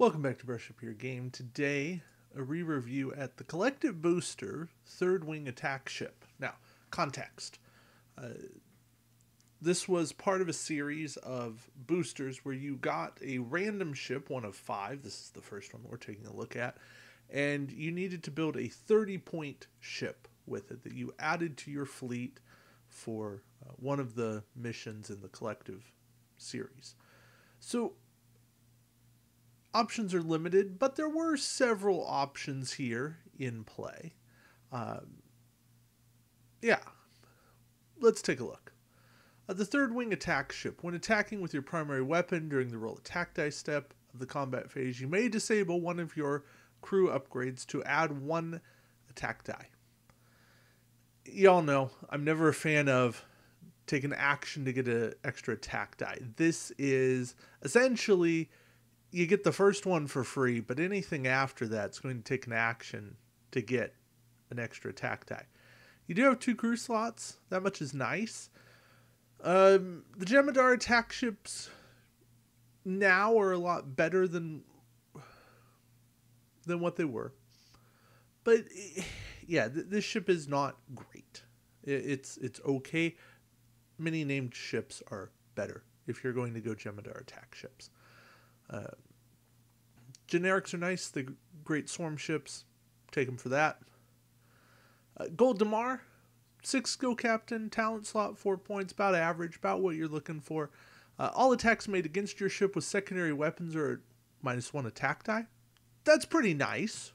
Welcome back to Brush Up Your Game. Today, a re-review at the Collective Booster Third Wing Attack Ship. Now, context. This was part of a series of boosters where you got a random ship, one of 5. This is the first one we're taking a look at. And you needed to build a 30-point ship with it that you added to your fleet for one of the missions in the Collective series. So, options are limited, but there were several options here in play. Let's take a look. The Third Wing Attack Ship. When attacking with your primary weapon during the roll attack die step of the combat phase, you may disable one of your crew upgrades to add 1 attack die. Y'all know, I'm never a fan of taking action to get an extra attack die. This is essentially, you get the first one for free, but anything after that's going to take an action to get an extra attack die. You do have 2 crew slots. That much is nice. The Jem'Hadar attack ships now are a lot better than what they were. But yeah, this ship is not great. It's okay. Many named ships are better if you're going to go Jem'Hadar attack ships. Generics are nice. The great swarm ships, take them for that. Gold Damar, 6 skill captain, talent slot, 4 points, about average, about what you're looking for. All attacks made against your ship with secondary weapons are -1 attack die. That's pretty nice.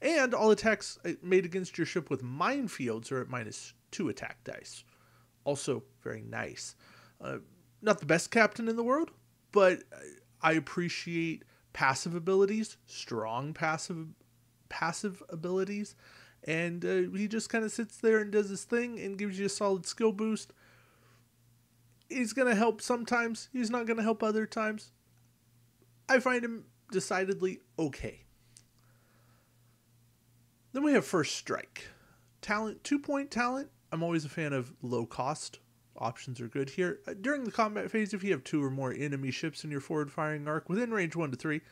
And all attacks made against your ship with minefields are at -2 attack dice. Also very nice. Not the best captain in the world, but I appreciate passive abilities, strong passive abilities, and he just kind of sits there and does his thing and gives you a solid skill boost. He's going to help sometimes. He's not going to help other times. I find him decidedly okay. Then we have First Strike. Talent, 2-point talent. I'm always a fan of low cost. Options are good here. During the combat phase, if you have 2 or more enemy ships in your forward firing arc within range 1 to 3,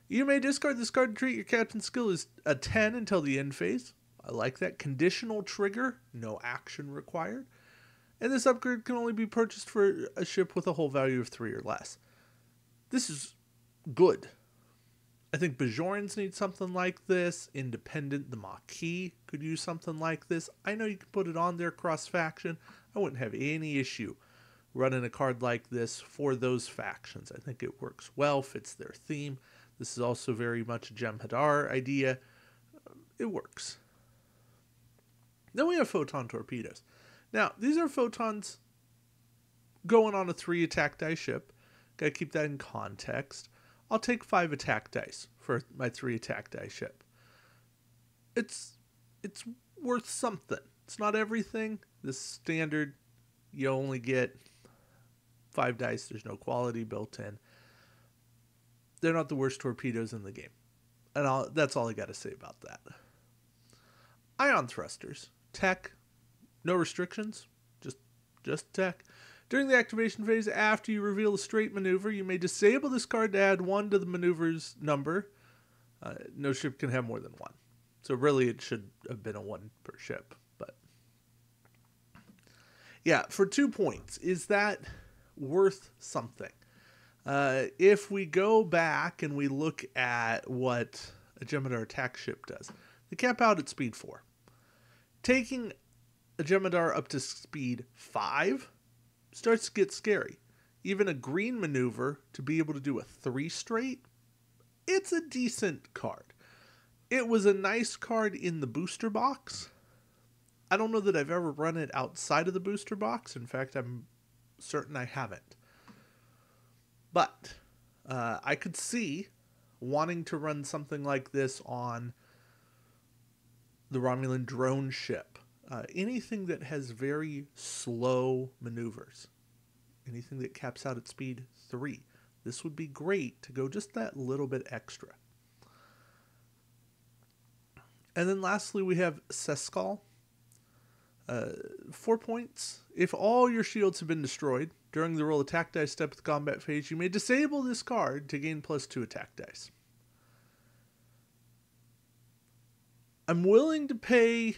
you may discard this card to treat your captain's skill as a 10 until the end phase. I like that. Conditional trigger, no action required. And this upgrade can only be purchased for a ship with a hull value of 3 or less. This is good. I think Bajorans need something like this. Independent, the Maquis could use something like this. I know you can put it on there cross-faction. I wouldn't have any issue running a card like this for those factions. I think it works well, fits their theme. This is also very much a Jem'Hadar idea. It works. Then we have Photon Torpedoes. Now, these are photons going on a 3 attack die ship. Gotta keep that in context. I'll take 5 attack dice for my 3 attack die ship. It's worth something. It's not everything. This standard, you only get 5 dice. There's no quality built in. They're not the worst torpedoes in the game. And that's all I got to say about that. Ion thrusters. Tech. No restrictions. Just tech. During the activation phase, after you reveal a straight maneuver, you may disable this card to add 1 to the maneuver's number. No ship can have more than 1. So really it should have been a 1 per ship. But yeah, for 2 points, is that worth something? If we go back and we look at what a Jem'Hadar attack ship does, they cap out at speed 4. Taking a Jem'Hadar up to speed 5 starts to get scary. Even a green maneuver to be able to do a 3 straight, it's a decent card. It was a nice card in the booster box. I don't know that I've ever run it outside of the booster box. In fact, I'm certain I haven't. But I could see wanting to run something like this on the Romulan drone ship. Anything that has very slow maneuvers. Anything that caps out at speed 3. This would be great to go just that little bit extra. And then lastly we have Seskal. 4 points. If all your shields have been destroyed during the roll attack dice step of the combat phase, you may disable this card to gain +2 attack dice. I'm willing to pay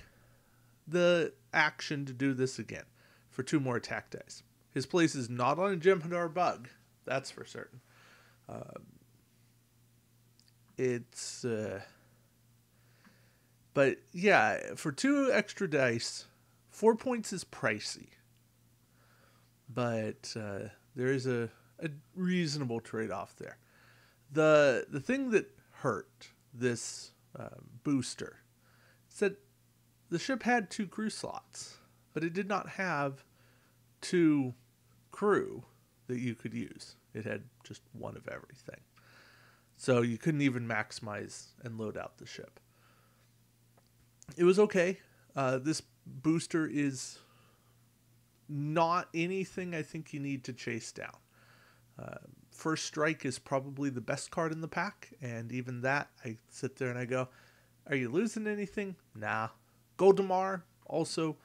the action to do this again for 2 more attack dice. His place is not on a Jem'Hadar bug, that's for certain. But yeah, for 2 extra dice, 4 points is pricey. But there is a reasonable trade-off there. The thing that hurt this booster is that the ship had 2 crew slots, but it did not have 2 crew that you could use. It had just 1 of everything. So you couldn't even maximize and load out the ship. It was okay. This booster is not anything I think you need to chase down. First Strike is probably the best card in the pack, and even that, I sit there and I go, are you losing anything? Nah. Gul Dumat, also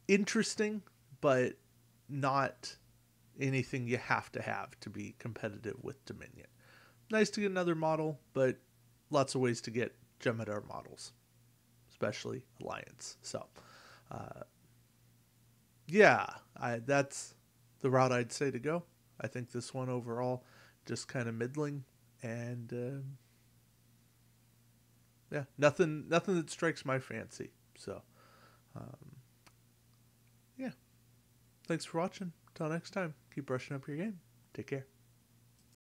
interesting, but not anything you have to be competitive with Dominion. Nice to get another model, but lots of ways to get Jem'Hadar models, especially Alliance. So, that's the route I'd say to go. I think this one overall just kind of middling, and nothing that strikes my fancy. So, thanks for watching. Till next time, keep brushing up your game. Take care.